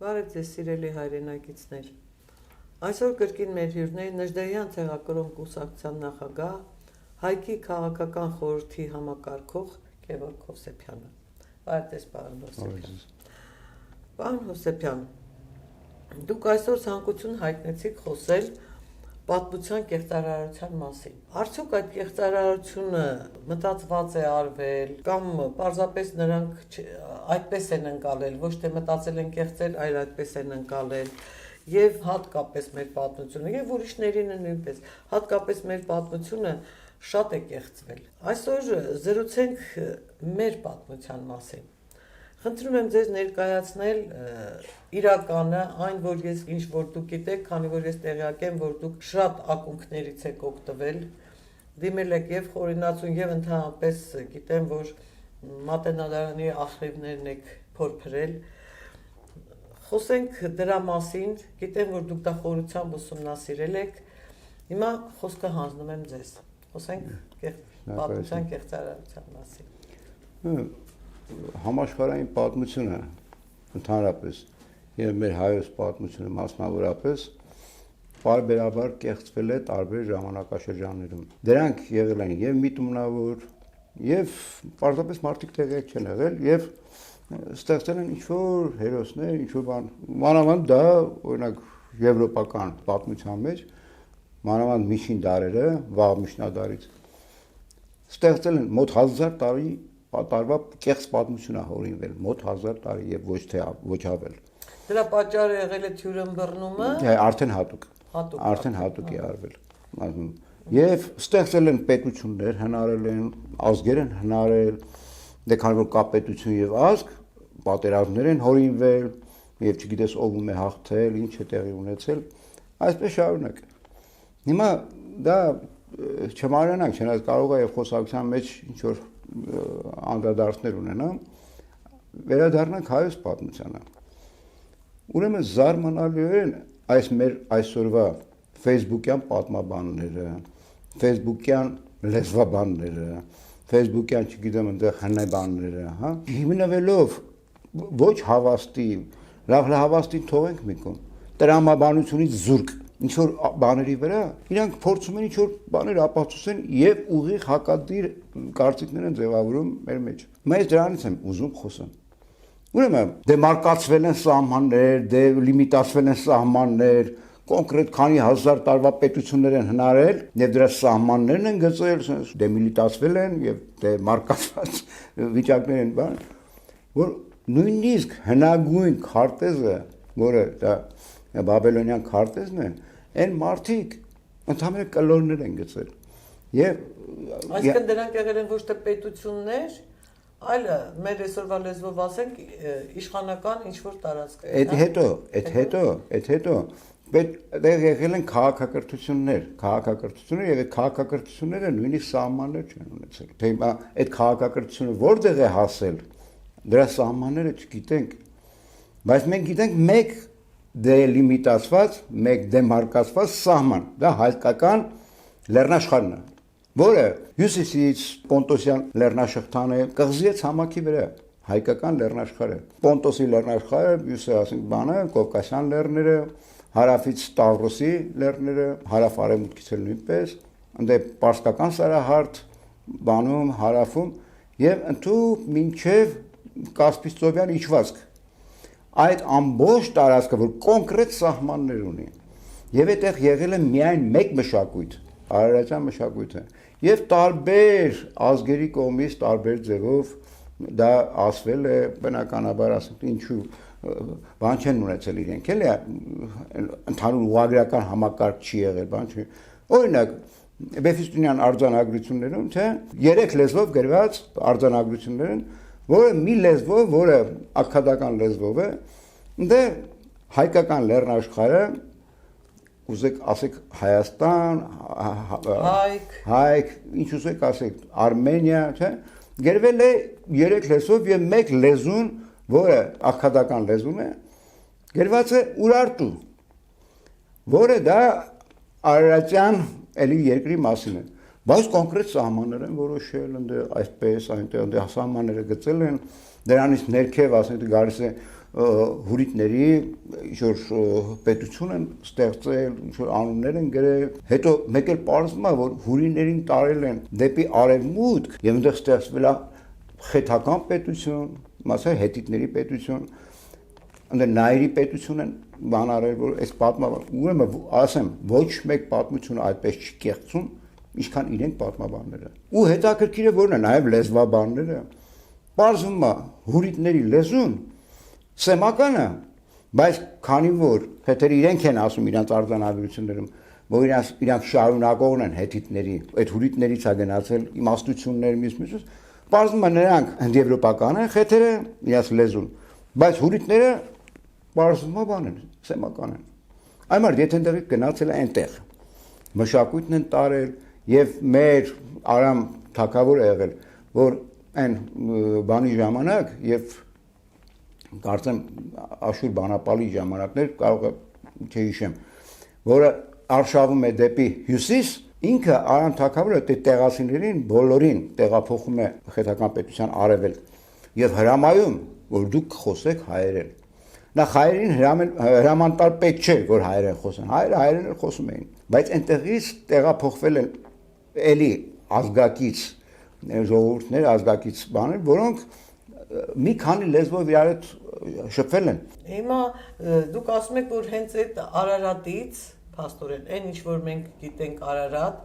Բարև ձեզ սիրելի հայրենակիցներ։ Այսօր կրկին մեր հյուրներ Նժդեհյան ցեղակրոն կուսակցության նախագահ, Հայքի քաղաքական խորհրդի համակարգող Գևորգ Հովսեփյանը։ Բարև ձեզ, պարոն Հովսեփյան։ Պարոն Հովսեփյան, դուք այսօր ցանկություն հայտնեցիք խոսել պատմության կեղծարարության մասին։ Արդյոք այդ կեղծարարությունը մտածված է արվել կամ պարզապես նրանք այդպես են ընկալել, ոչ թե մտածել են կեղծել, այլ այդպես են ընկալել, եւ հատկապես մեր պատմությունը եւ ուրիշներինը նույնպես, հատկապես մեր պատմությունը շատ է կեղծվել։ Այսօր զրուցենք մեր պատմության մասին։ Խնդրում եմ ձեզ ներկայացնել իրականը, այն որ ես ինչ որ դուք գիտեք, քանի որ ես տեղյակ եմ, որ դուք շատ ակունքներից եք օգտվել, դիմել եք եւ խորինացուն եւ ընդհանրապես գիտեմ, որ Մատենադարանի ախրիվներն եք փորփրել։ Խոսենք դրա մասին, գիտեմ, որ դուք դա խորությամբ ուսումնասիրել եք։ Հիմա խոսքը հանձնում եմ ձեզ։ Խոսենք պատմության կեղծարարության մասին։ Համաշխարհային պատմությունը ընդհանրապես եւ մեր հայոց պատմությունը մասնավորապես բարբերաբար կեղծվել է տարբեր ժամանակաշրջաններում։ Դրանք եղել են եւ միտումնավոր, եւ պարզապես մարդիկ տեղյակ չեն եղել եւ ստեղծել են ինչ-որ հերոսներ, ինչ-որ բան։ Մանավանդ դա օրինակ եվրոպական պատմության մեջ, մանավանդ միջին դարերը, վաղ միջնադարից ստեղծել են մոտ 1000 տարի տարվա կեղծ պատմություն է հորինվել, մոտ 1000 տարի եւ ոչ թե ոչ ավել։ Դրա պատճառը եղել է թյուրըմբռնումը։ Արդեն հատուկ է արվել։ Եվ ստեղծել են պետություններ, հնարել են, ազգեր են հնարել, դե քանի որ կա պետություն եւ ազգ, պատերազմներ են հորինվել, եւ չգիտես ով ում է հաղթել, ինչ է տեղի ունեցել, այսպես շարունակ։ Հիմա դա չմարանանք, չնայած կարող է եւ խոսակցության մեջ ինչ որ անդրադարձներ ունենամ, վերադառնանք հայոց պատմությանը։ Ուրեմն զարմանալիորեն այս մեր այսօրվա Facebook-յան պատմաբանները, Facebook-յան լեզվաբանները, Facebook-յան, չգիտեմ, այնտեղ հնեբանները, հա, հիմնվելով ոչ հավաստի, լավ հավաստին թողենք մի կողմ, տրամաբանությունից զուրկ ինչ-որ բաների վրա, իրանք փորձում են ինչ-որ բաներ ապացուցեն եւ ուղիղ հակադիր կարծիքներ են ձևավորում մեր մեջ։ Մենք դրանից եմ ուզում խոսեմ։ Ուրեմն դեմարկացվել են սահմաններ, լիմիտացվել են սահմաններ, կոնկրետ քանի հազար տարվա պետություններ են հնարել եւ դրա սահմաններն են գծել, դեմիլիտացվել են եւ դեմարկացված վիճակներ են բան, որ նույնիսկ հնագույն քարտեզը, որը դա Բաբելոնյան քարտեզն է, այն մարդիկ ընդհանրապես կլորներ են գծել։ Եւ այսինքն դրանք եղել են ոչ թե պետություններ, այլ մեր այսօրվա լեզվով ասենք իշխանական ինչ-որ տարածք։ Այդ հետո դեռ եղել են քաղաքակրթություններ եւ այդ քաղաքակրթությունները նույնիսկ սահմաններ չեն ունեցել։ Թե այդ քաղաքակրթությունը որտեղ է հասել, դրա սահմանները չգիտենք, բայց մենք գիտենք մեկ դելիմիտացված, մեկ դեմարկացված սահման, դա հայկական լեռնաշխարհն է, որը հյուսիսից Պոնտոսյան լեռնաշղթան է, կղզի է ցամաքի վրա, հայկական լեռնաշխարհը, Պոնտոսի լեռնաշխարհը, հյուսիսը ասենք բանը, Կովկասյան լեռները, հարավից Տավրոսի լեռները, հարավ-արևմուտքից էլ նույնպես, այնտեղ պարսկական սարահարթ, բանում, հարավում եւ ընդհանուր մինչեւ Կասպիցովյան իջվածք։ Այդ ամբողջ տարածքը, որ կոնկրետ սահմաններ ունի, եւ այդտեղ եղել է միայն մեկ մշակույթ, արարատյան մշակույթը, եւ տարբեր ազգերի կողմից տարբեր ձևով դա ասվել է, բնականաբար ասենք ինչու բան չեն ունեցել իրենք, էլի ընդհանուր ուղղագրական համակարգ չի եղել, բան չի։ Օրինակ Բեֆիստունյան արձանագրություններում, թե 3 լեզվով գրված արձանագրություններ են, որը մի լեզվով, որը աքադական լեզվով է, դե հայկական լեռնաշխարհը, ուզեք ասեք Հայաստան, Հայք, ինչ ուզեք ասեք Արմենիա, չէ՞, գրվել է 3 լեզվով եւ մեկ լեզուն, որը աքադական լեզուն է, գրված է Ուրարտու, որը դա արարատյան էլի երկրի մասին է։ Բայց կոնկրետ սահմաններ են որոշել, այնտեղ այսպես, այնտեղ սահմանները գծել են, դրանից ներքև ասենք գալիս է հուրիտների ինչ-որ պետություն են ստեղծել, ինչ-որ անուններ են գրել, հետո մեկ էլ պարզվում է, որ հուրիներին տարել են դեպի արևմուտք եւ այնտեղ ստեղծվել է խեթական պետություն, մասը հետիտների պետություն, այնտեղ նայրի պետություն են բանարել, որ այս ուրեմն ասեմ, ոչ մեկ պատմություն այդպես չի կեղծում, ինչքան իրենք պատմաբանները։ Ու հետաքրքիր է որն է նաև լեզվաբանները։ Պարզվում է հուրիտների լեզուն սեմական է, բայց քանի որ հետերը իրենք են ասում իրանց արձանագրություններում, որ իրանք շարունակողն են հետիտների, այդ հուրիտներից է գնացել իմաստություններ մյուսը, պարզվում է նրանք հնդեվրոպական են, հետերը իրանց լեզուն, բայց հուրիտները պարզվում է բան են, սեմական են։ Այմար եթե ընդդեղի գնացել է այնտեղ, մշակույթն են տարել եւ մեր Արամ թագավոր է եղել, որ այն բանի ժամանակ եւ կարծեմ Աշուր բանապալի ժամանակներ կարող է չհիշեմ, որը արշավում է դեպի հյուսիս, ինքը Արամ թագավորը տեղացիներին բոլորին տեղափոխում է խեթական պետության արևել եւ հրամայում, որ դուք խոսեք հայերեն։ Նա հայերին հրամանտար պետք չէ, որ հայերեն խոսեն, հայերեն խոսում էին, բայց այնտեղից տեղափոխվել են էլի ազգակից ժողովուրդներ, ազգակից բաներ, որոնք մի քանի լեզվով իրար հետ շփվել են։ Հիմա դուք ասում եք, որ հենց այդ Արարատից, փաստորեն, այն ինչ որ մենք գիտենք Արարատ,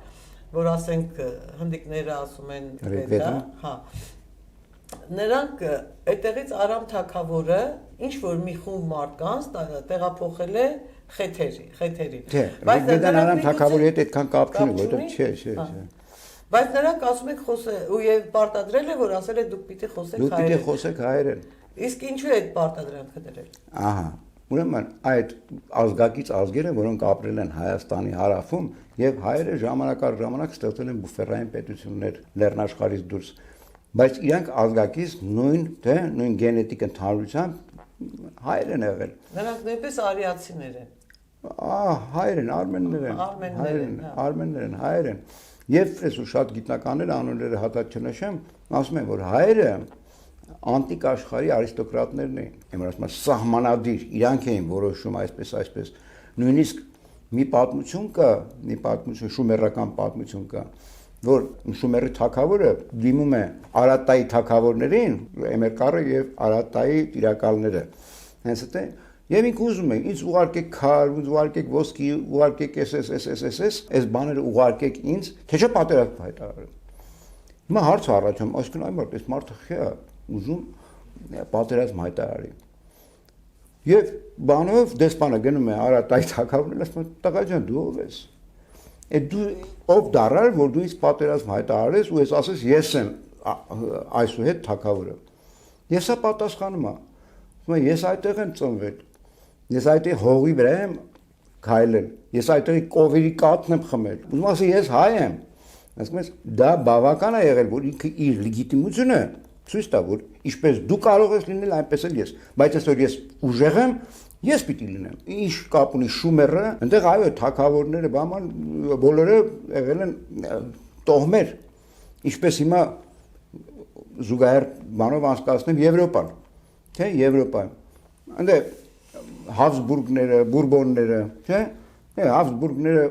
որ ասենք հնդիկները ասում են Վեդա, հա։ Նրանք այդտեղից Արամ թագավորը ինչ որ մի խումբ մարդկանց տեղափոխել է խեթերի։ Բայց Վեդան Արամ թագավորի հետ այդքան կապ չունի, որովհետև չէ։ Բայց նրանք ասում են խոսել ու եւ պարտադրել է, որ ասել է դուք պիտի խոսեք հայերեն։ Դուք պիտի խոսեք հայերեն։ Իսկ ինչու է այդ պարտադրանքը դրել։ Ահա։ Ուրեմն այդ ազգակից ազգերը, որոնք ապրել են Հայաստանի հարավում եւ հայերը ժամանակ առ ժամանակ ստեղծել են բուֆերային պետություններ լեռնաշխարհից դուրս, բայց իրանք ազգակից նույն գենետիկ ընդհանրությամբ հայեր են եղել։ Նրանք նույնպես արիացիներ են։ Հայեր են, արմեններ են, հայեր են։ Եվ այսօր շատ գիտնականներ անունները հատած չնշեմ, ասում են, որ հայերը անտիկ աշխարհի արիստոկրատներն էին։ Հիմա ասում եմ սահմանադիր, իրանք էին որոշում այսպես։ Նույնիսկ մի պատմություն կա, շումերական պատմություն կա, որ Շումերի թագավորը դիմում է Արատայի թագավորներին, Էմերկարը եւ Արատայի տիրակալները։ Հենց այդ Եվ ինք ուզում է, ինձ ուղարկեք քար, ինձ ուղարկեք ոսկի, ուղարկեք այս բաները ուղարկեք ինձ, թե չէ պատերազմ հայտարարեմ։ Հիմա հարց առաջում, այսինքն այ մարդ, այս մարդը խիա ուզում պատերազմ հայտարարի։ Եվ բանով դեսպանը գնում է Արատայի թագավորին, ասում է՝ «Տղա ջան, դու ով ես։ Դու ով դառար, որ դու ինձ պատերազմ հայտարարես ու ես ասես ես եմ այսուհետ թագավորը»։ Ես սա պատասխանում եմ։ Ես այդտեղ եմ ծնվել։ Ես այդտեղ հողի վրա եմ քայլել։ Ես այդտեղ կովերի կաթն եմ խմել։ Ուզում ասեմ ես հայ եմ։ Ասում ես դա բավական է եղել, որ ինքը իր լեգիտիմությունը ցույց տա, որ ինչպես դու կարող ես լինել, այնպես էլ ես։ Բայց այսօր ես ուժեղ եմ, ես պիտի լինեմ։ Ինչ կապ ունի Շումերը, այնտեղ այո թագավորները բոլորը եղել են տոհմեր։ Ինչպես հիմա զուգահեռ բանով անցկացնեմ Եվրոպան, թե Եվրոպան։ Այնտեղ Հաբսբուրգները, Բուրբոնները, չէ՞։ Հաբսբուրգները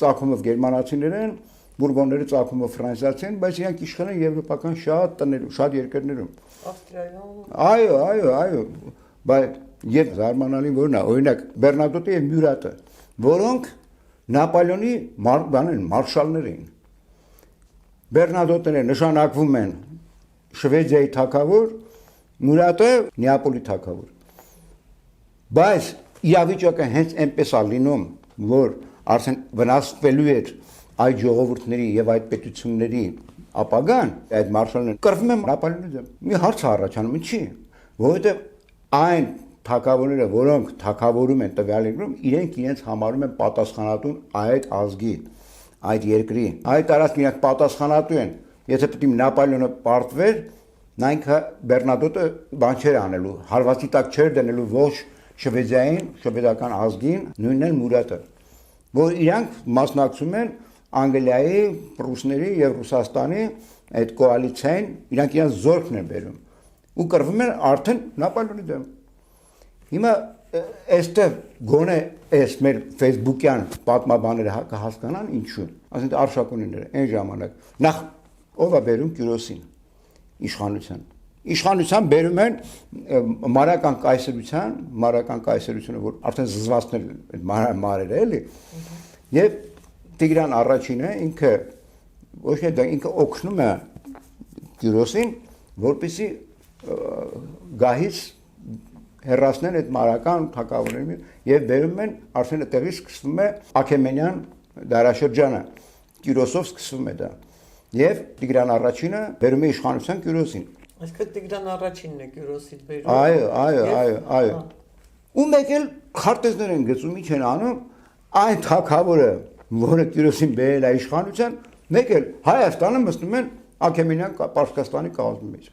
ծագումով գերմանացիներ են, Բուրբոնները ծագումով ֆրանսիացի են, բայց իրանք իշխել են եվրոպական շատ տներում, շատ երկրներում։ Ավստրիայում։ Այո։ Բայց եւ զարմանալի որն է, օրինակ Բեռնադոտը եւ Մյուրատը, որոնք Նապոլեոնի մարշալներ էին։ Բեռնադոտները նշանակվում են Շվեդիայի թագավոր, Մյուրատը Նեապոլի թագավոր։ Բայց իրավիճակը հենց այնպես է լինում, որ արդեն վնասվելու է այդ ժողովուրդների եւ այդ պետությունների ապագան, այդ մարշալները կռվում են Նապոլեոնի դեմ։ Մի հարց առաջանում, ինչի՞։ Որովհետեւ այն թագավորները, որոնք թագավորում են տվյալ երկրում, իրենց համարում են պատասխանատուն այդ ազգի, այդ երկրի։ Այդ տարածքին իրենք պատասխանատու են։ Եթե պետք է Նապոլեոնը պարտվեր, նա ինքը Բեռնադոտը բան չէր անելու, հարվածի տակ չէր դնելու ոչ Շվեդիային, շվեդական ազգին, նույնն էլ Մուրատը, որ իրանք մասնակցում են Անգլիայի, ռուսների եւ Ռուսաստանի այդ կոալիցիային, իրանք իրենց զորքն են բերում ու կռվում են արդեն Նապոլեոնի դեմ։ Հիմա այստեղ գոնե այս մեր Facebook-յան պատմաբաները կհասկանան ինչու։ Այսինքն արշակունիները այն ժամանակ նախ ով է բերում Կյուրոսին իշխանության բերում են մարական կայսրությունը, որ արդեն զզվածներ մարերը էլի, եւ Տիգրան առաջինը ինքը ոչ թե դա ինքը օգնում է Կյուրոսին, որպեսզի գահից հեռացնեն այդ մարական թագավորներին եւ բերում են արդեն այդտեղից սկսվում է Աքեմենյան դարաշրջանը, Կյուրոսով սկսվում է դա եւ Տիգրան առաջինը բերում է իշխանության Կյուրոսին։ Այսինքն Տիգրան առաջինն է Կյուրոսից բերում։ Այո։ Ու մեկ էլ քարտեզներ են գծում, ինչ են անում, այն թագավորը, որը Կյուրոսին բերել է իշխանության, մեկ էլ Հայաստանը մտնում են Աքեմենյան Պարսկաստանի կազմի մեջ։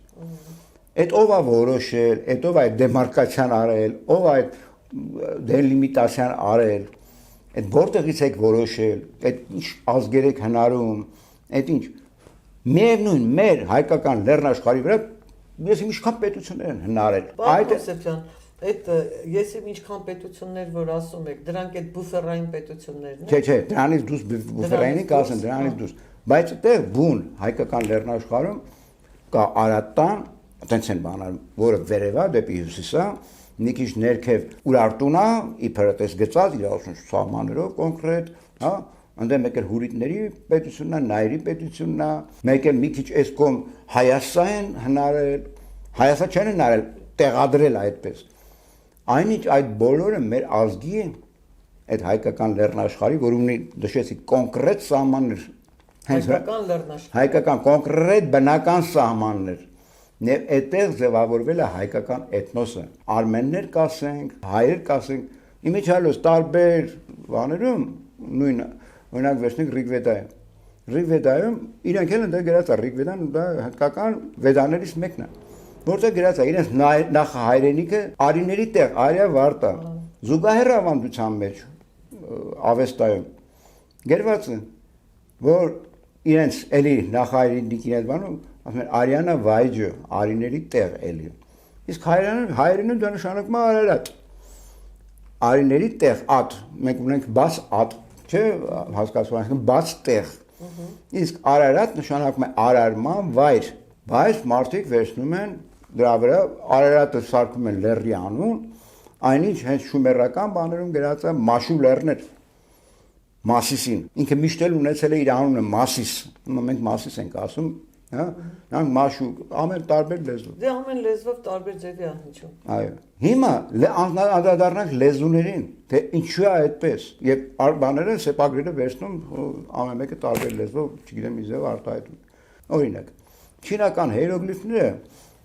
Այդ ով է որոշել, այդ ով է դեմարկացիան արել, ով է դելիմիտացիան արել, այդ որտեղից եք որոշել, այդ ինչ ազգեր եք հնարում, այդ ինչ միևնույն մեր հայկական լեռնաշխարհի վրա ես ինչքան պետություններ են հնարել։ Այդ Սեփյան, այդ ես ինչքան պետություններ որ ասում եք, դրանք այդ բուֆերային պետություններն են։ Չէ, դրանից դուրս բուֆերայինի կասեն, դրանից դուրս։ Բայց այդտեղ բուն հայկական լեռնաշխարհում կա Արատան, այդպես են բաներ, որը վերևա դեպի հյուսիսա, մի քիչ ներքև Ուրարտունա, իբր այդպես գծած իր սահմաններով կոնկրետ, հա, այնտեղ մեկ էլ հուրիտների պետությունն է, նայրի պետությունն է, մեկ էլ մի քիչ այս կողմ Հայասա են հնարել, Հայասա չեն հնարել, տեղադրել այդպես։ Այնինչ այդ բոլորը մեր ազգի այդ հայկական լեռնաշխարհի, որ ունի նշեցի կոնկրետ սահմաններ, հայկական լեռնաշխարհ, հայկական կոնկրետ բնական սահմաններ։ Եվ այդտեղ ձևավորվել է հայկական էթնոսը, արմեններ կասենք, հայեր կասենք, իմիջիալոց տարբեր բաներում նույն օրինակ վերցնենք Ռիգվեդայում։ Ռիգվեդայում իրենք էլ ընդդեմ գրած է Ռիգվեդան դա հայկական վեդաներից մեկն է, որտեղ գրած է իրենց նախ հայրենիքը արիների տեղ, Արիա վարտա, զուգահեռ ավանդության մեջ Ավեստայում գրված է, որ իրենց էլի նախ հայրենիքին այդ բանում ասում են Արիանա Վայջը, արիների տեղ էլի։ Իսկ հայերենը դա նշանակում է Արարատ։ Արիների տեղ ատ, մենք ունենք բաց ատ, չէ, հասկացում ենք բաց տեղ։ Իսկ Արարատ նշանակում է արարման վայր։ Բայց մարդիկ վերցնում են դրա վրա Արարատը սարքում են լեռի անուն, այնինչ հենց շումերական բաներում գրած է Մաշու լեռներ։ Մասիսին։ Ինքը միշտ էլ ունեցել է իր անունը Մասիս։ Մենք Մասիս ենք ասում, հա, նրանք Մաշու, ամեն տարբեր լեզվով։ Դե ամեն լեզվով տարբեր ձևի է ինչու։ Այո։ Հիմա անդրադառնանք լեզուներին, թե ինչու է այդպես։ Եվ բաները սեպագրերը վերցնում ամեն մեկը տարբեր լեզվով, չգիտեմ ի ձև արտահայտում։ Օրինակ, չինական հիերոգլիֆները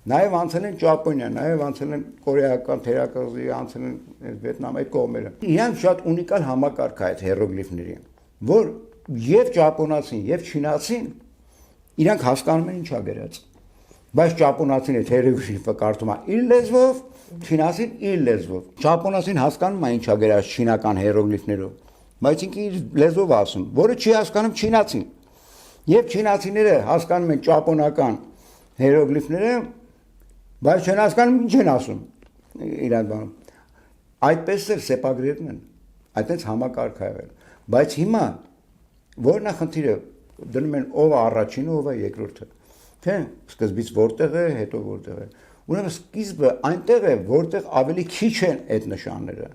նաև անցել են Ճապոնիա, նաև անցել են կորեական, թերակղզի, անցել են Վիետնամ այդ կողմերը։ Իրանք շատ ունիկալ համակարգ է այդ հիերոգլիֆների, որ եւ ճապոնացին, եւ չինացին իրանք հասկանում են ինչա գրած։ Բայց ճապոնացին այդ հիերոգլիֆը կարդում է իր լեզվով, չինացին իր լեզվով։ Ճապոնացին հասկանում է ինչա գրած չինական հիերոգլիֆներով, բայց ինքը իր լեզվով ասում, որը չի հասկանում չինացին։ Եվ չինացիները հասկանում են ճապոնական հիերոգլիֆները, բայց չեն հասկանում ինչ են ասում իրար բանում։ Այդպես էլ սեպագրերն են, այդպես համակարգ է եղել։ Բայց հիմա որն է խնդիրը, դնում են ով է առաջինը, ով է երկրորդը։ Թե սկզբից որտեղ է, հետո որտեղ է։ Ուրեմն սկիզբը այնտեղ է, որտեղ ավելի քիչ են այդ նշանները,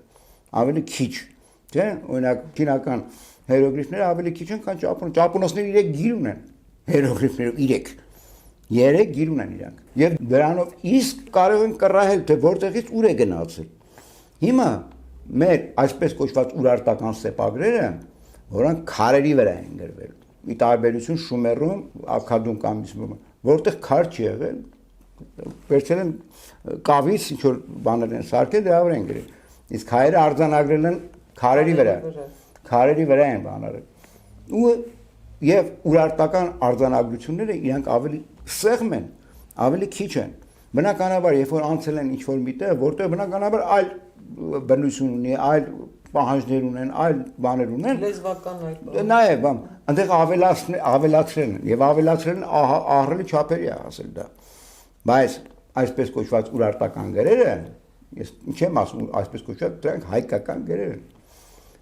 ավելի քիչ, թե օրինակ չինական հիերոգլիֆները ավելի քիչ են, քան ճապոնացիները 3 գիր ունեն, հիերոգլիֆները 3 գիր ունեն իրանք։ Եվ դրանով իսկ կարող են կռահել, թե որտեղից ուր է գնացել։ Հիմա մեր այսպես կոչված ուրարտական սեպագրերը, որոնք քարերի վրա են գրվել, ի տարբերություն Շումերում, Աքադում կամ Իսմում, որտեղ քար չի եղել, վերցել են կավից ինչ որ բաներ են սարքել, դրա վրա են գրել։ Իսկ հայերը արձանագրել են քարերի վրա։ Քարերի վրա են բաները։ Ու եւ ուրարտական արձանագրությունները իրանք ավելի սեղմ են, ավելի քիչ են։ Բնականաբար, երբ որ անցել են ինչ-որ միտեղ, որտեղ բնականաբար այլ բնություն ունի, այլ պահանջներ ունեն, այլ բաներ ունեն։ Լեզվական այլ բան։ Նաեւ, այնտեղ ավելացրել են եւ ավելացրել են ահռելի չափերի է ասել դա։ Բայց այսպես կոչված ուրարտական գրերը Ես չեմ ասում այսպես կոչված, դրանք հայկական գրեր են։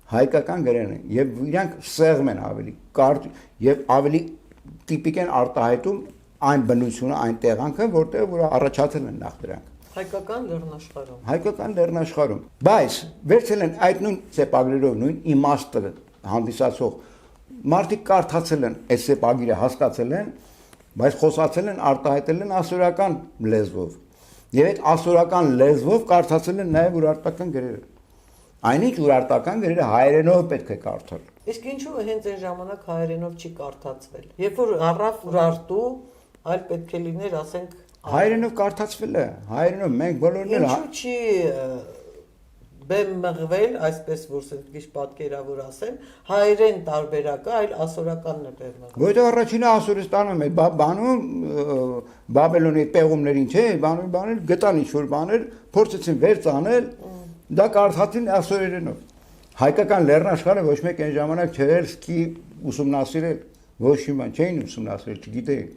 Հայկական գրեր են եւ իրանք սեղմ են ավելի կարճ եւ ավելի տիպիկ են արտահայտում այն բնությունը, այն տեղանքը, որ առաջացել են նախ դրանք։ Հայկական լեռնաշխարհում։ Հայկական լեռնաշխարհում։ Բայց վերցել են այդ նույն սեպագրերով, նույն իմաստը հանդիսացող մարդիկ կարդացել են այս սեպագիրը, հասկացել են, բայց խոսացել են, արտահայտել են ասորական լեզվով։ Եվ այդ ասորական լեզվով կարդացել են նաև ուրարտական գրերը։ Այնինչ ուրարտական գրերը հայերենով պետք է կարդալ։ Իսկ ինչու հենց այն ժամանակ հայերենով չի կարդացվել։ Երբ որ առավ Ուրարտու, այլ պետք է լիներ, ասենք, հայերենով կարդացվել է, հայերենով մենք բոլորն էլ ինչու չի բեմ մղվել, այսպես որ սենց պատկերավոր ասեմ, հայերեն տարբերակը, այլ ասորականն է բեմ մղվել։ Որտեղ առաջինը Ասորստանում է, բանում Բաբելոնի պեղումներին, չէ, բաներ գտան ինչ-որ բաներ, փորձեցին վեր ծանել, դա կարդացին ասորերենով։ Հայկական լեռնաշխարհը ոչ մեկ այն ժամանակ չէր սկի ուսումնասիրել, ոչ մի բան չէին ուսումնասիրել, չգիտեին։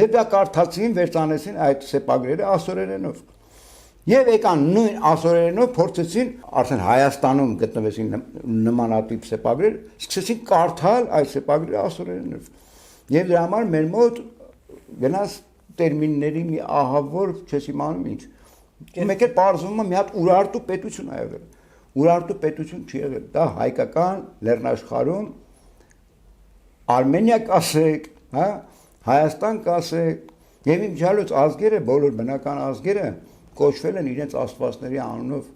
Եվ դա կարդացին, վերցանեցին այդ սեպագրերը ասորերենով։ Եվ եկան նույն ասորերենով փորձեցին, արդեն Հայաստանում գտնվեցին նմանատիպ սեպագրեր, սկսեցին կարդալ այդ սեպագրերը ասորերենով։ Եվ դրա համար մեր մոտ գնաց տերմինների մի ահավոր, չես իմանում ինչ։ Մեկ էլ պարզվում է մի հատ Ուրարտու պետություն ա եղել։ Ուրարտու պետություն չի եղել, դա հայկական լեռնաշխարհում Արմենիա կասեք, հա, Հայաստան կասեք, եւ իմ ջալոց ազգերը, բոլոր բնական ազգերը կոչվել են իրենց աստվածների անունով։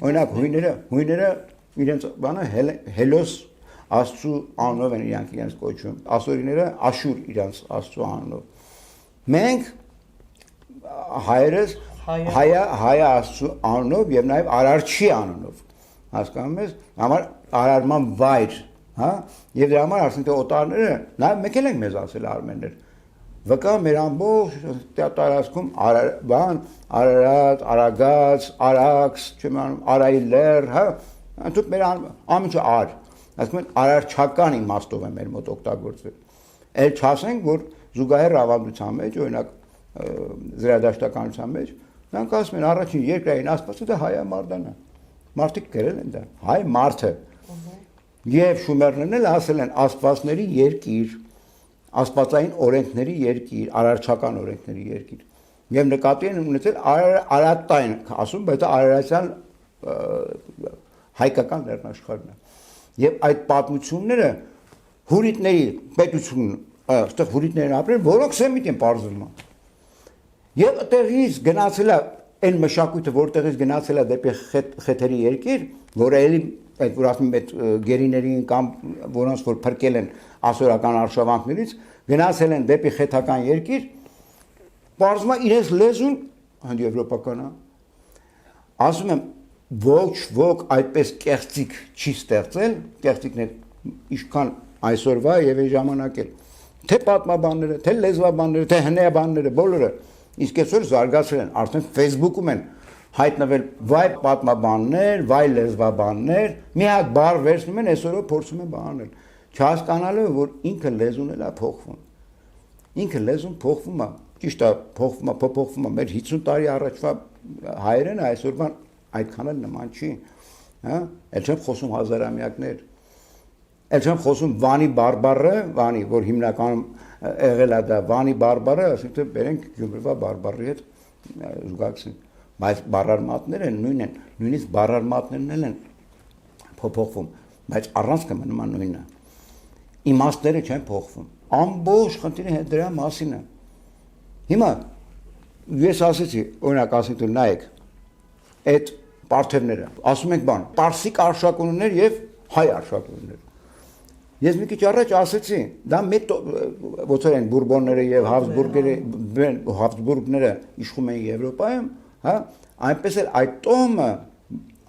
Օրինակ հույները իրենց բանը Հելոս աստծու անունով են իրենց կոչում, ասորիները Աշուր իրենց աստծու անունով։ Մենք հայերս հայ աստծու անունով եւ նաեւ Արարչի անունով, հասկանում ես, համար արարման վայր, հա, եւ դրա համար ասենք թե օտարները, նաեւ մեկ էլ ենք մեզ ասել արմեններ, վկա մեր ամբողջ տարածքում բան, Արարատ, Արագած, Արաքս, չեմ անում, Արայլեր, հա, դուք մեր ամիջը ար, ասում են արարչական իմաստով է մեր մոտ օգտագործվել։ Էլ չասենք, որ զուգահեռ ավանդության մեջ, օրինակ զրադաշտականության մեջ, նրանք ասում են առաջին երկրային աստվածը դա հայամարդան է։ Մարդիկ գրել են դա, հայ մարդը։ Եվ շումերներն էլ ասել են աստվածների երկիր, աստվածային օրենքների երկիր, արարչական օրենքների երկիր։ Եվ նկատի են ունեցել արարատային, ասում, բայց արարատյան հայկական լեռնաշխարհն է։ Եվ այդ պատմությունները հուրիտների պետություն, այստեղ հուրիտներն ապրեն, որոնք սեմիտ են պարզվում։ Եվ այդտեղից գնացել է այն մշակույթը, որտեղից գնացել է դեպի խեթերի երկիր, որը էլի այդ որ ասում այդ գերիներին կամ որոնց որ փրկել են ասորական արշավանքներից, գնացել են դեպի խեթական երկիր, պարզվում է իրենց լեզուն հնդեվրոպական է։ Ասում եմ, ոչ ոք այդպես կեղծիկ չի ստեղծել, կեղծիկն է ինչքան այսօրվա եւ այն ժամանակ էլ։ Թե պատմաբանները, թե լեզվաբանները, թե հնեաբանները, բոլորը իսկ այսօր զարգացել են, արդեն Facebook-ում են հայտնվել վայ պատմաբաններ, վայ լեզվաբաններ, մի հատ բառ վերցնում են, այսօրով փորձում են բանել։ Չհասկանալով, որ ինքը լեզուն էլ է փոխվում։ Ինքը լեզուն փոխվում է, ճիշտ է, փոխվում է, մեր 50 տարի առաջվա հայերենը այսօրվան այդքան էլ նման չի, հա, էլ չեմ խոսում հազարամյակներ, էլ չեմ խոսում Վանի բարբառը, Վանի, որ հիմնականում եղել է դա Վանի բարբառը, ասենք բերենք Գյումրվա բարբառի հետ զուգակցենք, բայց բառարմատները նույնն են, նույնիսկ բառարմատներն են փոփոխվում, բայց առանցքը մնում է նույնը։ Իմաստները չեն փոխվում։ Ամբողջ խնդիրը դրա մասին է։ Հիմա ես ասեցի, օրինակ ասենք դու նայեք այդ պարթևները, ասում ենք բան, պարսիկ արշակուններ եւ հայ արշակուններ։ Ես մի քիչ առաջ ասեցի, դա մեծ ոնց են բուրբոնները եւ Հաբսբուրգները իշխում են Եվրոպայում, հա, այնպես էլ այդ տոհմը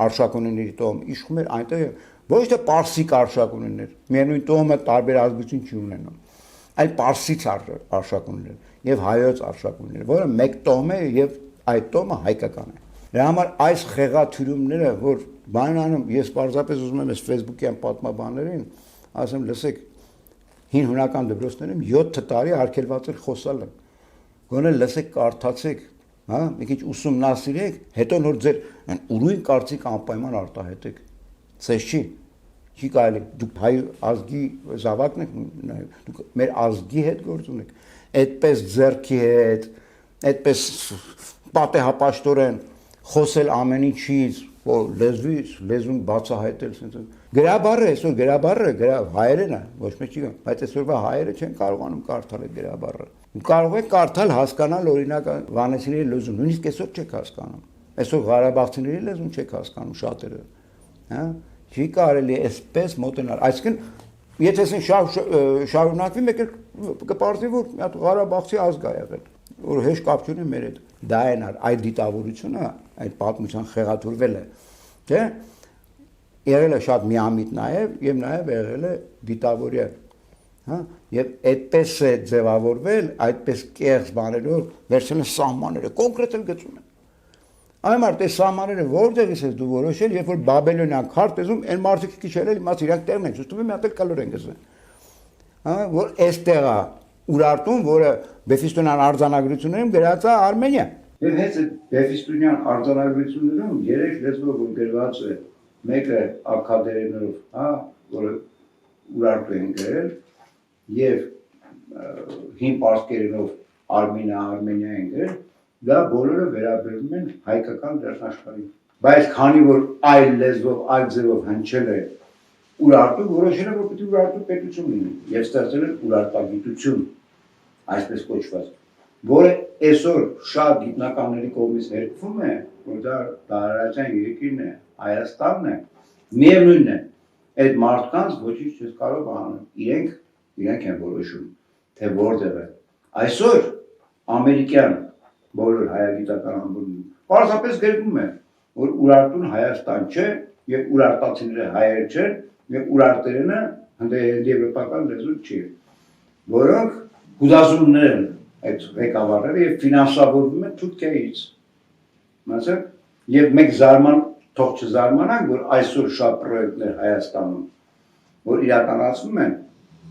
արշակունների տոհմ իշխում էր այնտեղ ոչ թե պարսիկ արշակուններ, միևնույն տոհմը տարբեր ազգություն չի ունենում, այլ պարսից արշակուններ եւ հայոց արշակուններ, որը մեկ տոհմ է եւ այդ տոհմը հայկական է։ Դրա համար այս խեղաթյուրումները, որ բանանում, ես պարզապես ուզում եմ այս Facebook-յան պատմաբաններին ասեմ, լսեք, հին հունական դպրոցներում 7 տարի արգելված էր խոսալը։ Գոնե լսեք, կարդացեք, հա, մի քիչ ուսումնասիրեք, հետո նոր ձեր այն ուրույն կարծիք անպայման արտահայտեք։ Ցես չի։ Չի կարելի, դուք հայ ազգի զավակն եք, դուք մեր ազգի հետ գործ ունեք։ Այդպես ձեռքի հետ, այդպես պատեհապաշտորեն խոսել ամեն ինչից, որ լեզուն բացահայտել, գրաբառը, այսօր գրաբառը հայերեն է, ոչ մեկ չի, բայց այսօրվա հայերը չեն կարողանում կարդալ այդ գրաբառը։ Կարող եք կարդալ, հասկանալ օրինակ վանեցիների լեզուն, նույնիսկ այսօր չեք հասկանում։ Այսօր ղարաբաղցիների լեզուն չեք հասկանում շատերը։ Հա, չի կարելի այսպես մոտենալ։ Այսինքն, եթե ասեն շարունակվի, մեկ էլ կպարզվի, որ մի հատ Ղարաբաղցի ազգ է եղել, որ հեշտ կապ չունի մեր հետ։ Դա են այդ դիտավորությունը, այդ պատմության խեղաթյուրվել է, չէ՞։ Եղել է շատ միամիտ եւ նաեւ եղել է դիտավորյալ, հա, եւ այդպես է ձևավորվել, այդպես կեղծ բաներով վերցնել են սահմանները, կոնկրետ էլ գծում են։ Այն մարդը սահմանները որտեղից ես դու որոշել, երբ որ բաբելոնյան քարտ էզում, այն մարդիկ քիչել են, իմաց իրանք տեղն են, ճիշտ է, մի հատ էլ կալոր են գծել։ Հա, որ այստեղ է Ուրարտուն, որը Բեֆիստոնյան արձանագրություններում գրած է Արմենիա։ Եվ հենց այդ Բեֆիստոնյան արձանագրություններում երեք լեզվով գրված է, մեկը ակադերներով, հա, որը Ուրարտու են գրել, եւ հին պարսկերենով Արմենիա են գրել, դա բոլորը վերաբերում են հայկական դերնաշխարհին։ Բայց քանի որ այլ լեզվով, այլ ձևով հնչել է Ուրարտու, որոշել է, որ պետք է Ուրարտու պետություն լինի եւ ստեղծել են Ուրարտագիտություն, այսպես կոչված, որը այսօր շատ գիտնականների կողմից հերկվում է, որ դա տարածային երկիրն է, Հայաստանն է, միևնույնն է, այդ մարդկանց ոչինչ չես կարող անել, իրենք են որոշում, թե որտեղ է։ Այսօր ամերիկյան բոլոր հայագիտական ամբողջը պարզապես գրվում է, որ Ուրարտուն Հայաստան չէ եւ ուրարտացիները հայեր չեն եւ ուրարտերենը հնդեեվրոպական լեզու չի, որոնք գուդազումներ են այդ ղեկավարները եւ ֆինանսավորվում են Թուրքիայից։ Մասը եւ մեկ թող չզարմանանք, որ այսօր շատ պրոյեկտներ Հայաստանում, որ իրականացվում են,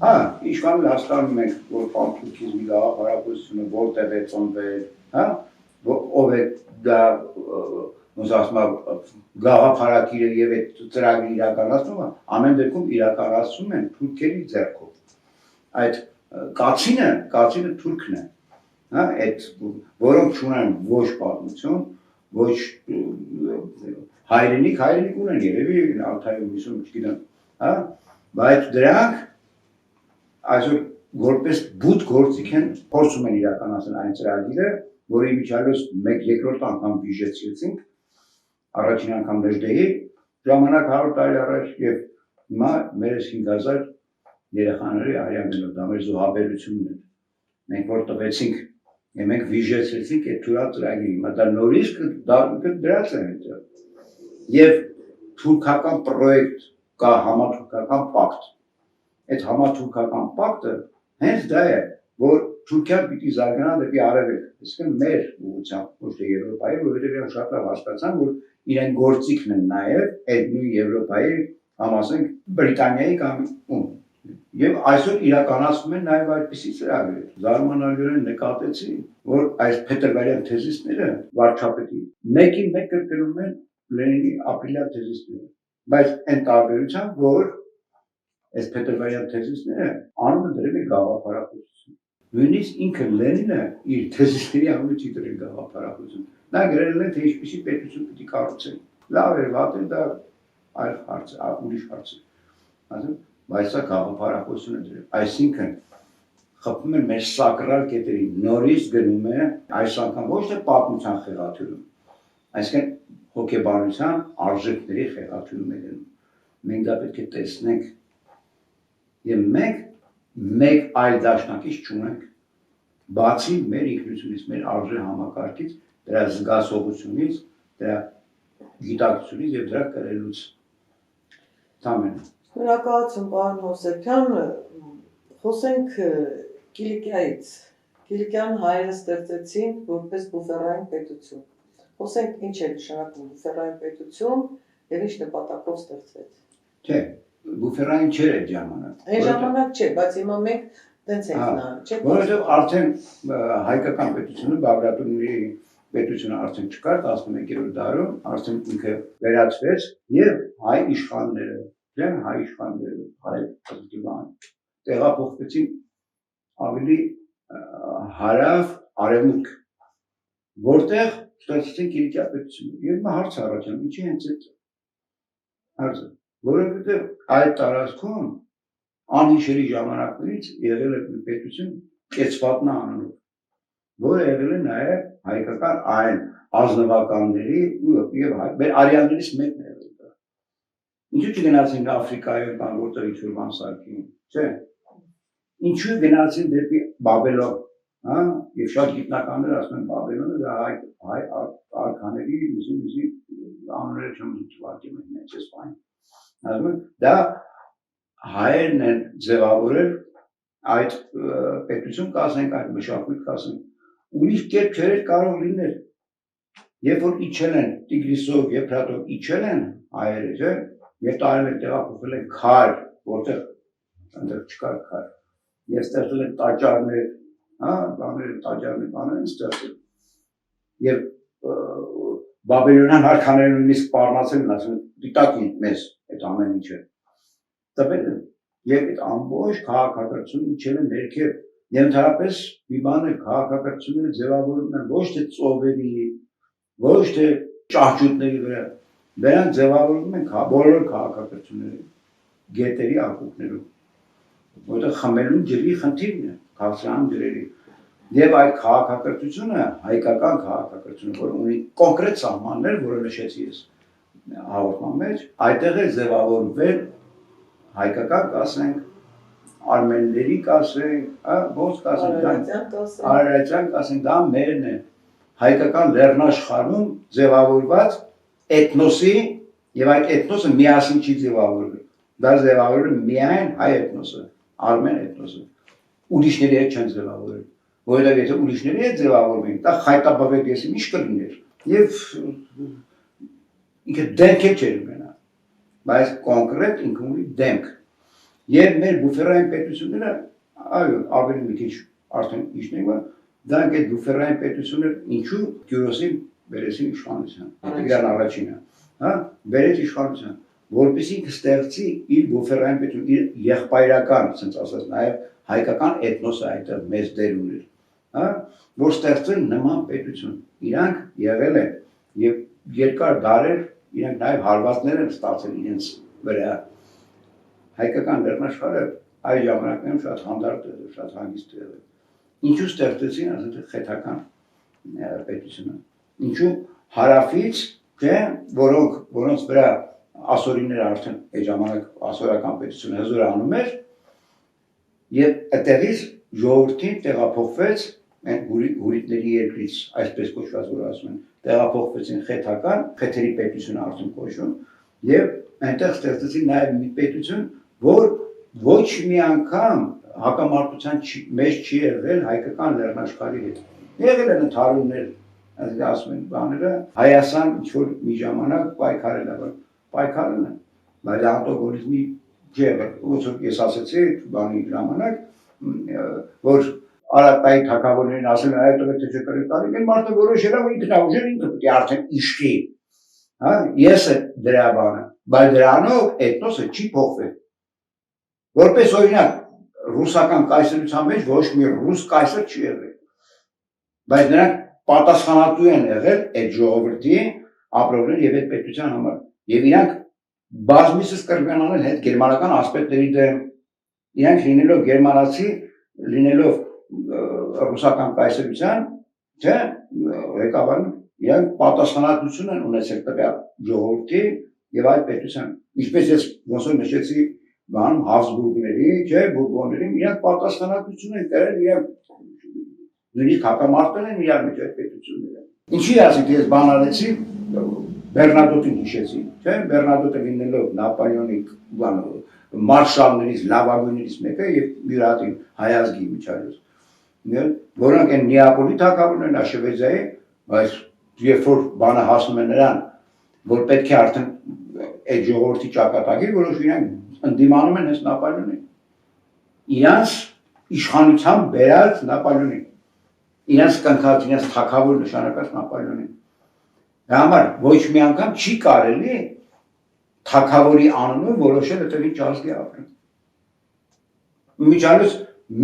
հա, ինչքան հասկանում ենք, որ պանթուրքիզմի գաղափարախոսությունը որտեղ է ծնվել, հա, ով է դա ոնց ասում գաղափարակիրը եւ այդ ծրագրի իրականացումը, ամեն դեպքում իրականացում են թուրքերի ձեռքով։ Այդ կացինը թուրքն է, հա, այդ որոնք չունեն ոչ պատմություն, ոչ հայրենիք ունեն երևի Ալթայում հիշում չգիտեմ, հա, բայց դրանք այսօր որպես բութ գործիք են փորձում են իրականացնել այն ծրագիրը, որի միջալոց մեկ երկրորդ անգամ վիժեցրեցինք, առաջին անգամ Լեժդեի ժամանակ 100 տարի առաջ եւ հիմա մեր 5000 երեխաների արյանը դա մեր զոհաբերությունն է։ Մենք որ տվեցինք եւ մենք վիժեցրեցինք այդ թուրքական ծրագիրը, հիմա դա նորից դրած է այնտեղ։ Եվ թուրքական պրոյեկտ կա համաթուրքական պակտ։ Այդ համաթուրքական պակտը հենց դա է, որ Թուրքիան պիտի զարգանա դեպի արևելք, այսինքն մեր ուղղությամբ, ոչ թե Եվրոպայի, որովհետև իրենք շատ լավ հասկացան, որ իրեն գործիքն են նաև այդ նույն Եվրոպայի, համասենք Բրիտանիայի կամ եւ այսօր իրականացվում են նաև այդպիսի ծրագրեր։ Զարմանալիորեն նկատեցի, որ այս փետրվարյան թեզիսները վարչապետի մեկին մեկ կրկնում են Լենինի ապրիլյան թեզիսները, բայց այն տարբերությամբ, որ այս փետրվարյան թեզիսները անունը դրել է գաղափարախոսություն։ Նույնիսկ ինքը Լենինը իր թեզիսների անունը չի դրել գաղափարախոսություն։ Նա գրել է, թե ինչպիսի պետություն պիտի կառուցեն։ Լավ էր, վատ է, դա այլ հարց է, ուրիշ հարց է։ Ասում, բայց սա գաղափարախոսություն է դրել։ Այսինքն խփում են մեր սակրալ կետերին, նորից գնում է այս անգամ ոչ թե պատմության խեղաթյուրում, այսինքն հոգեբանության արժեքների խեղաթյուրում է գնում։ Մենք դա պետք է տեսնենք եւ մենք մեկ այլ դաշնակից չունենք, բացի մեր ինքնությունից, մեր արժե համակարգից, դրա զգացողությունից, դրա գիտակցությունից եւ դրա կրելուց։ Թամեն։ Շնորհակալություն, պարոն Հովսեփյան, խոսենք Կիլիկիայից։ Կիլիկյան հայերը ստեղծեցին որպես բուֆերային պետություն։ Խոսենք ինչ է նշանակում բուֆերային պետություն եւ ինչ նպատակով ստեղծվեց։ Չէ, բուֆերային չէր այդ ժամանակ։ Այն ժամանակ չէ, բայց հիմա մենք տենց ենք նայում, չէ՞։ Որովհետեւ արդեն հայկական պետությունը Բաղրատունի պետությունը արդեն չկար 11-րդ դարում, արդեն ինքը վերացվեց եւ հայ իշխանները, հայ ազգական տեղափոխվեցին ավելի հարավ արևմուտք, որտեղ ստացվեցին Կիլիկիա պետությունը։ Եվ նա հարց առաջանում, ինչի հենց այդ հարցը, որովհետեւ այդ տարածքում անհիշելի ժամանակներից եղել է մի պետություն Կեցվատնա անունով, որը եղել է նաև հայկական այն ազնվականների եւ մեր արյաններից մեկն է եղել դա։ Ինչու չգնացին Աֆրիկայով կամ որտեղ ինչ-որ բան սարքին, չէ՞։ Ինչու գնացին դեպի Բաբելոն, հա, եւ շատ գիտնականներ ասում են Բաբելոնը դա հայ արքաների ուզի անունները չեմ թվարկի մեծ էսպայն։ Ասում են դա հայերն են ձևավորել այդ պետություն կասենք, այդ մշակույթ կասենք, ուրիշ կերպ չէր կարող լինել, երբ որ իջել են Տիգրիսով, Եփրատով իջել են հայերը, չէ, եւ տարել են տեղափոխվել են Քար, որտեղ այնտեղ չկար Քար, եւ ստեղծել են տաճարներ, հա, բաներ են ստեղծել, եւ Բաբելոնյան արքաները նույնիսկ սպառնացել են, ասում են, դիտակին մեզ այդ ամեն ինչը, տվել են, եւ այդ ամբողջ քաղաքակրթությունը իջել են ներքև, եւ ընդհանրապես մի բան է քաղաքակրթությունը ձևավորվում են ոչ թե ծովերի, ոչ թե ճահճուտների վրա, դրանք ձևավորվում են բոլոր քաղաքակրթությունները, գետերի ակունքներում, որտեղ խմելու ջրի խնդիրն է, քաղաքական ջրերի, եւ այդ քաղաքակրթությունը հայկական քաղաքակրթությունը, որ ունի կոնկրետ սահմաններ, որը նշեցի ես հաղորդման մեջ, այդտեղ է ձևավորվել հայկական կասենք, արմենների կասենք, ոնց կասենք, արարատյան կասենք, դա մերն է, հայկական լեռնաշխարհում ձևավորված էթնոսի եւ այդ էթնոսը միասին չի ձևավորվել, դա ձևավորել միայն հայ էթնոսը, արմեն էթնոսը, ուրիշների հետ չեն ձևավորել, որովհետեւ եթե ուրիշների հետ ձևավորվեն, դա խայտաբավետ եսի ինչ կլիներ եւ ինքը դեմք չէր ունենա, բայց կոնկրետ ինքը ունի դեմք եւ մեր բուֆերային պետությունները այո ավելի մի քիչ արդեն իջնում են դրանք այդ բուֆերային պետությունները ինչու Կյուրոսին բերեցին իշխանության Տիգրան առաջինը հա բերեց իշխանության որպեսզի կստեղծի իր բուֆերային պետություն իր եղբայրական ասենց ասած նաեւ հայկական էթնոսը այդտեղ մեծ դեր ուներ հա որ ստեղծեն նման պետություն իրանք եղել են եւ երկար դարեր իրանք նաեւ հարվածներ են ստացել իրենց վրա հայկական լեռնաշխարհը այդ ժամանակներում շատ հանդարտ էր, շատ հանգիստ էր։ Ինչու ստեղծեցին ասենք խեթական պետությունը։ Ինչու հարավից, թե որոնց վրա ասորիները արդեն այդ ժամանակ ասորական պետությունը հզորանում էր եւ այդտեղից ժողովրդին տեղափոխվեց այն հուրիտների երկրից, այսպես կոչված որ ասում են, տեղափոխվեցին խեթական, խեթերի պետությունը արդեն կոչվում եւ այնտեղ ստեղծեցին նաեւ մի պետություն որ ոչ մի անգամ հակամարտության մեջ չի եղել հայկական լեռնաշխարհի հետ։ Եղել են ընդհարումներ, ասում են բաները, Հայաստան ինչ-որ մի ժամանակ պայքարել է, պայքարել են, բայց անդոգոլիզմի ջեղը, ոնց որ ես ասացի, բանի ժամանակ, որ Արատայի թագավորներին ասել են այդ տվեք թե չկրել կարիք, են մարդը որոշել է, որ ինքնաուժեր ինքը պետք է արդեն իշխի, հա, ես է դրա բանը, բայց դրանով էթնոսը չի փոխվել։ Որպես օրինակ ռուսական կայսրության մեջ ոչ մի ռուս կայսր չի եղել, բայց նրանք պատասխանատու են եղել այդ ժողովրդի ապրողների եւ այդ պետության համար եւ իրանք բազմիցս կրկնանել հետ գերմանական ասպետների դեմ իրանք լինելով գերմանացի լինելով ռուսական կայսրության չէ ղեկավարն իրանք պատասխանատվություն են ունեցել տվյալ ժողովրդի եւ այդ պետության ինչպես ես ոնց որ նշեցի բան Հաբսբուրգների, չէ, բուրբոնների, իրանք պատասխանատվություն են կրել, իրանք նույնիսկ հակամարտել են իրար մեջ այդ պետությունները։ Ինչի ասենք ես բան արեցի, Բեռնադոտին հիշեցի, չէ, Բեռնադոտը լինելով Նապոլեոնի բան մարշալներից, լավագույններից մեկը եւ յուրատին հայազգի միջազգ։ Որոնք են Նեապոլի թագավորներն Աշվեզիայի, բայց երբ որ բանը հասնում է նրան, որ պետք է արդեն այդ ժողովրդի ճակատագիր որոշ իրանք ընդդիմանում են հենց Նապոլեոնին։ Իրանց իշխանությամբ բերած Նապոլեոնին։ իրենց կնքած, իրենց թագավոր նշանակած Նապոլեոնին։ Դա համար ոչ մի անգամ չի կարելի թագավորի անունով որոշել հետևի ճազգի ապրել։ Միջանոց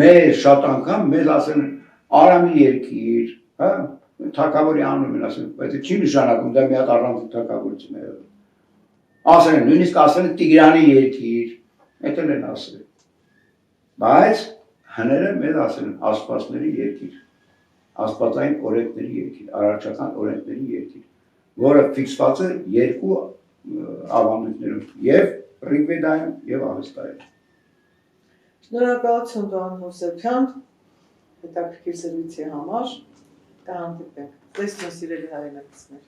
մեր շատ անգամ մեզ ասել են Արամի երկիր, հա, թագավորի անունով են ասել, բայց չի նշանակում դա մի հատ առանձին թագավորություն է։ Ասել են, նույնիսկ ասել են Տիգրանի երկիր, դա են ասել։ Բայց հները մեզ ասել են աստվածների երկիր, աստվածային օրենքների երկիր, արարչական օրենքների երկիր, որը ֆիքսված է երկու ավանդույթներում, եւ Ռիգվեդայում եւ Ավեստայում։ Շնորհակալություն Դոան Հովսեփյան, հետաքրքիր զրույցի համար, կհանդիպենք։ Տեսնո սիրելի հայրենակիցներ։